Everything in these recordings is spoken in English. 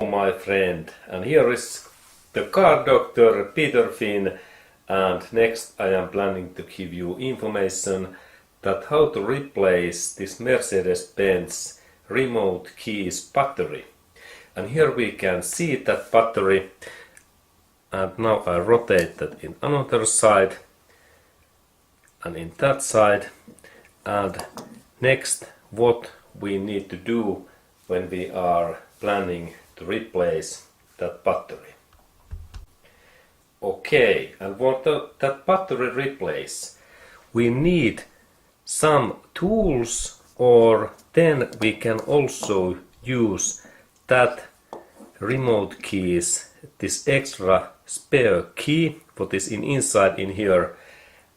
My friend, and here is the car doctor Peter Finn, and next I am planning to give you information that how to replace this Mercedes-Benz remote keys battery. And here we can see that battery, and now I rotate that in another side and in that side. And next, what we need to do when we are planning to replace that battery. Okay, and what that battery replace, we need some tools, or then we can also use that remote keys, this extra spare key what is inside in here.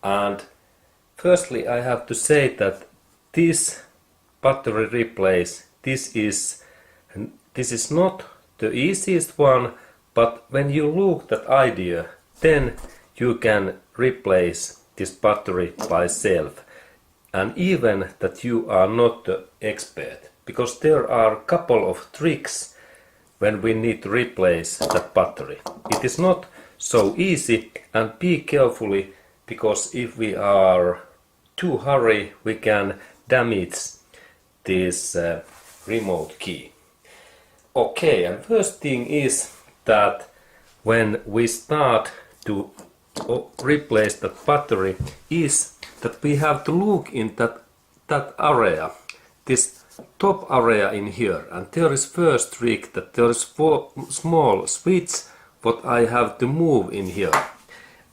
And firstly I have to say that this battery replace, this is not the easiest one, but when you look that idea, then you can replace this battery by self, and even that you are not the expert, because there are a couple of tricks when we need to replace that battery. It is not so easy, and be carefully, because if we are too hurry we can damage this remote key. Okay, and first thing is that when we start to replace that battery is that we have to look in that area, this top area in here, and there is first trick that there is 4 small switch what I have to move in here.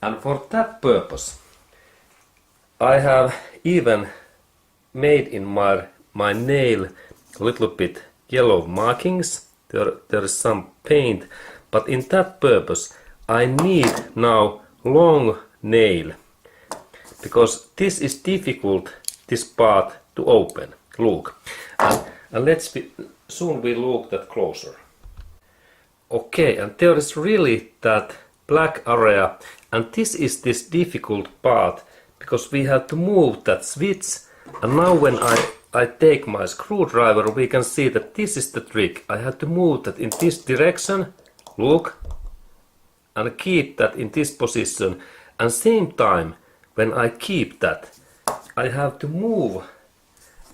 And for that purpose I have even made in my nail a little bit yellow markings. There is some paint, but in that purpose I need now long nail, because this is difficult, this part to open. Look, and soon we look that closer. Okay, and there is really that black area, and this is this difficult part, because we have to move that switch. And now when I take my screwdriver, we can see that this is the trick. I have to move that in this direction, look, and keep that in this position. And same time, when I keep that, I have to move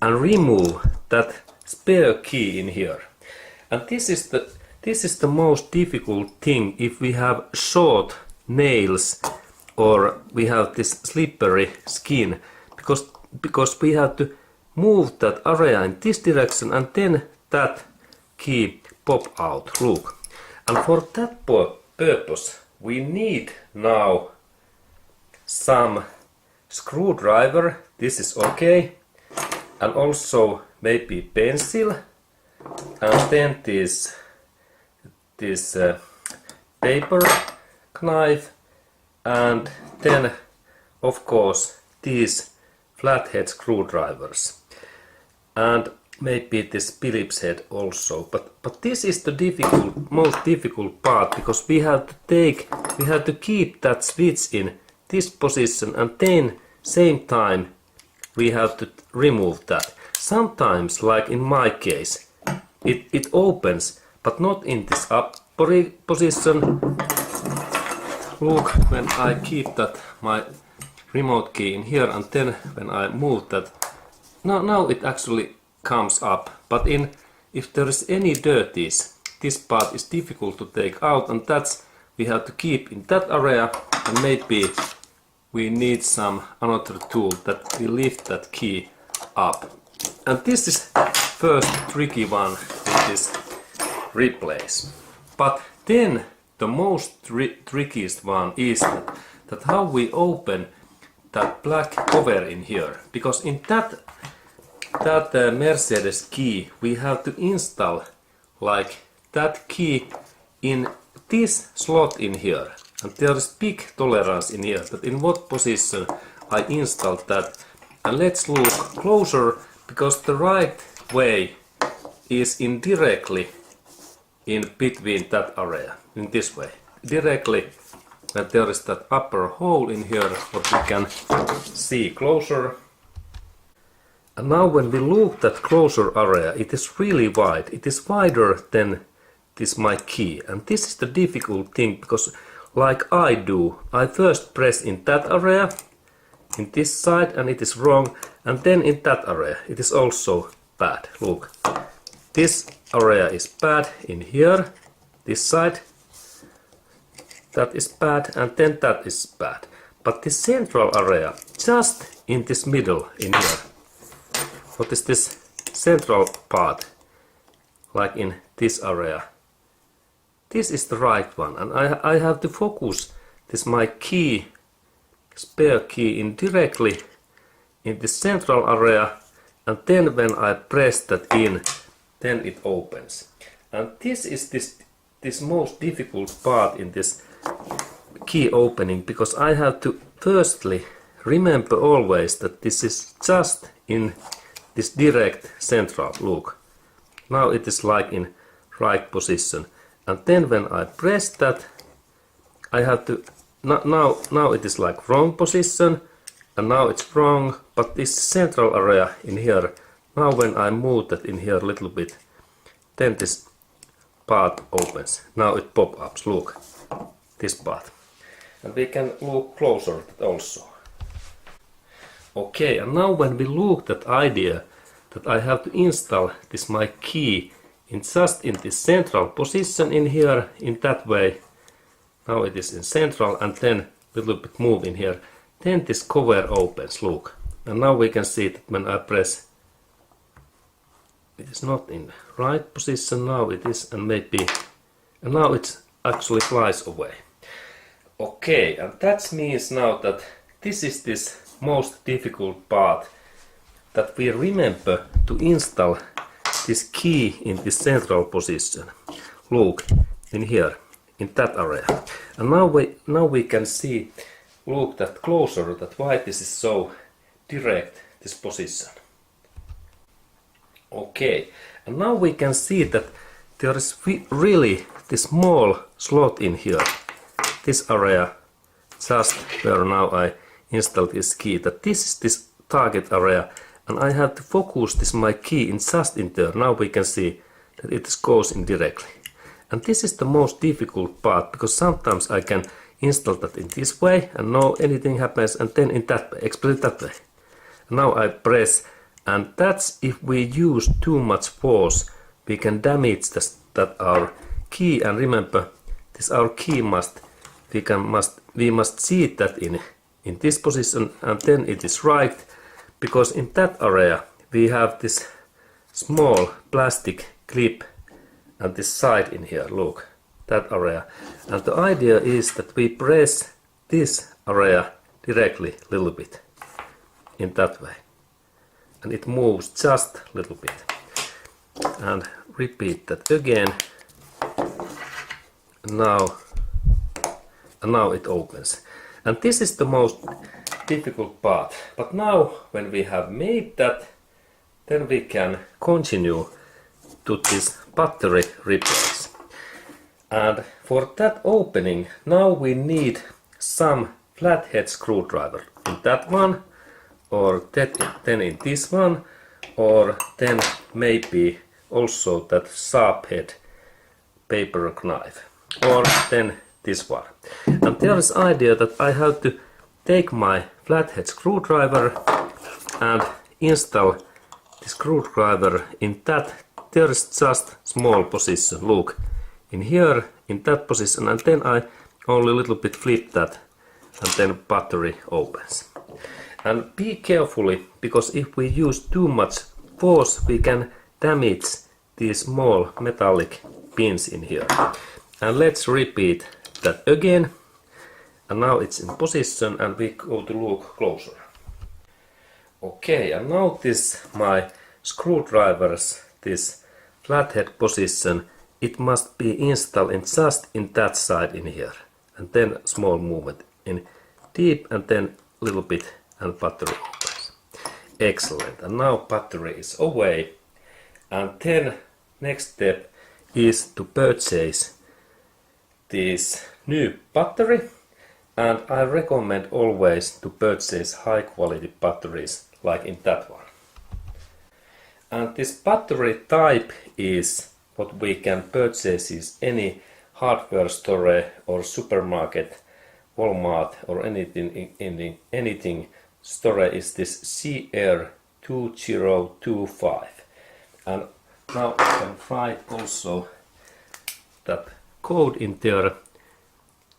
and remove that spare key in here. And this is the most difficult thing if we have short nails or we have this slippery skin, because we have to move that area in this direction, and then that key pop out. Look, and for that purpose we need now some screwdriver. This is okay, and also maybe pencil, and then this paper knife, and then of course these flathead screwdrivers, and maybe this Phillips head also. But this is the most difficult part, because we have to keep that switch in this position, and then same time we have to remove that. Sometimes, like in my case, it opens, but not in this up position. Look, when I keep that my remote key in here, and then when I move that, now it actually comes up. But if there is any dirties, this part is difficult to take out, and that's we have to keep in that area. And maybe we need some another tool that will lift that key up. And this is first tricky one with this replace. But then the most trickiest one is that how we open that black cover in here, because in that Mercedes key we have to install like that key in this slot in here, and there is big tolerance in here, but in what position I installed that. And let's look closer, because the right way is indirectly in between that area, in this way, directly. And there is that upper hole in here what we can see closer. And now when we look at closure area, it is really wide. It is wider than this my key. And this is the difficult thing, because like I do, I first press in that area, in this side, and it is wrong. And then in that area, it is also bad. Look, this area is bad in here, this side. That is bad, and then that is bad. But this central area, just in this middle, in here, what is this central part, like in this area? This is the right one, and I have to focus this my key, spare key, in directly in the central area, and then when I press that in, then it opens. And this is this most difficult part in this key opening, because I have to firstly remember always that this is just in this direct central. Look, now it is like in right position, and then when I press that, I have to now it is like wrong position, and now it's wrong, but this central area in here, now when I move that in here a little bit, then this part opens. Now it pop ups. Look, this part. And we can look closer at that also. Okay, and now when we look at idea that I have to install this my key in just in this central position in here, in that way. Now it is in central, and then a little bit move in here. Then this cover opens, look. And now we can see that when I press, it is not in right position, now it is, and maybe, and now it actually flies away. Okay, and that means now that this is this most difficult part, that we remember to install this key in this central position. Look, in here, in that area. And now we can see, look that closer, that why this is so direct, this position. Okay, and now we can see that there is really this small slot in here. This area, just where now I install this key, that this is this target area, and I have to focus this my key in just in there. Now we can see that it goes in directly. And this is the most difficult part, because sometimes I can install that in this way and no anything happens, and then in that way, exactly that way. Now I press, and that's if we use too much force, we can damage that our key. And remember, this our key we must see that in this position, and then it is right, because in that area we have this small plastic clip at this side in here. Look, that area. And the idea is that we press this area directly a little bit in that way, and it moves just a little bit. And repeat that again. And now it opens. And this is the most difficult part. But now when we have made that, then we can continue to this battery replace. And for that opening, now we need some flathead screwdriver in that one, or then in this one, or then maybe also that sharp head paper knife, or then this one. And there is idea that I have to take my flathead screwdriver and install the screwdriver in that. There is just small position. Look, in here, in that position, and then I only a little bit flip that, and then battery opens. And be carefully, because if we use too much force, we can damage these small metallic pins in here. And let's repeat that again. And now it's in position, and we go to look closer. Okay, and now this my screwdrivers, this flathead position, it must be installed in just in that side in here, and then small movement in deep, and then a little bit, and battery opens. Excellent. And now battery is away, and then next step is to purchase this new battery. And I recommend always to purchase high quality batteries like in that one. And this battery type is what we can purchase is any hardware store or supermarket, Walmart or anything store is this CR2025. And now I can write also that code in there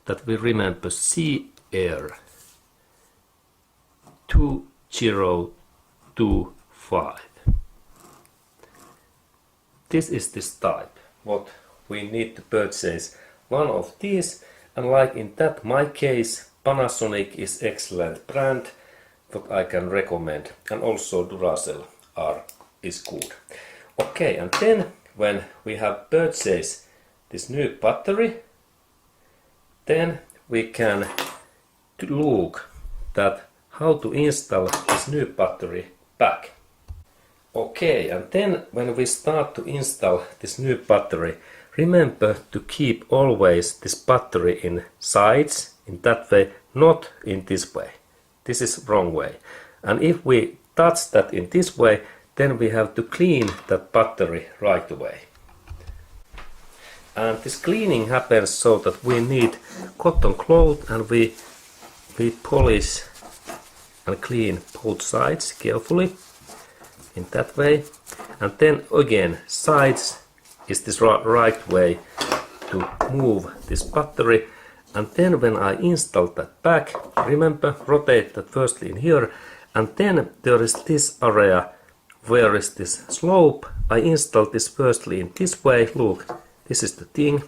that we remember CR2025. This is this type, what we need to purchase one of these, and like in that my case, Panasonic is excellent brand, what I can recommend, and also Duracell is good. Okay, and then when we have purchased this new battery, then we can look that how to install this new battery back. Okay, and then when we start to install this new battery, remember to keep always this battery in sides, in that way, not in this way. This is wrong way. And if we touch that in this way, then we have to clean that battery right away. And this cleaning happens so that we need cotton cloth and we polish and clean both sides carefully in that way. And then again, sides is this right way to move this battery. And then when I install that back, remember, rotate that firstly in here, and then there is this area where is this slope. I install this firstly in this way. Look, this is the thing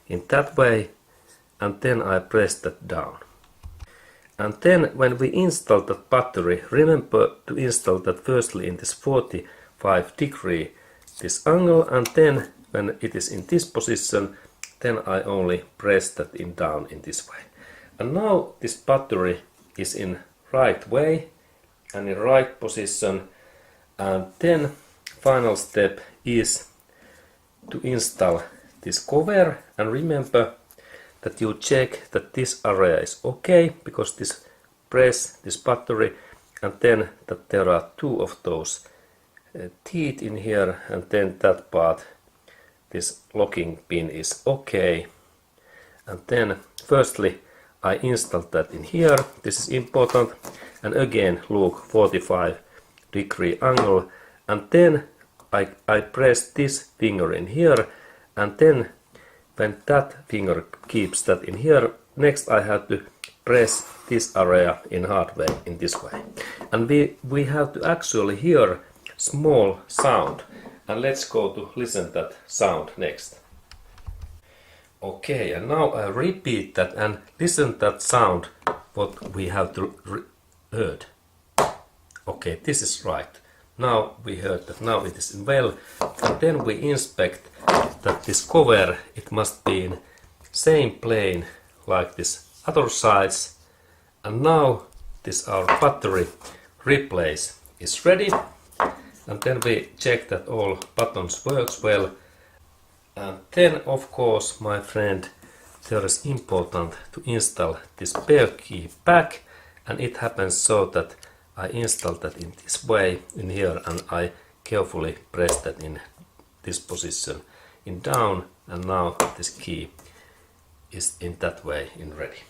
in that way, and then I press that down. And then when we install that battery, remember to install that firstly in this 45 degree this angle, and then when it is in this position, then I only press that down in this way. And now this battery is in right way and in right position. And then final step is to install this cover, and remember that you check that this area is okay, because this press this battery, and then that there are two of those teeth in here, and then that part, this locking pin is okay. And then firstly I install that in here. This is important, and again look, 45 degree angle, and then I press this finger in here, and then when that finger keeps that in here, next I have to press this area in hard way in this way. And we have to actually hear small sound, and let's go to listen that sound next. Okay, and now I repeat that and listen that sound what we have to heard. Okay, this is right. Now we heard that now it is well, and then we inspect that this cover, it must be in same plane like this other sides. And now this our battery replace is ready, and then we check that all buttons works well. And then of course, my friend, there is important to install this spare key back, and it happens so that I install that in this way in here, and I carefully press that in this position in down, and now this key is in that way in ready.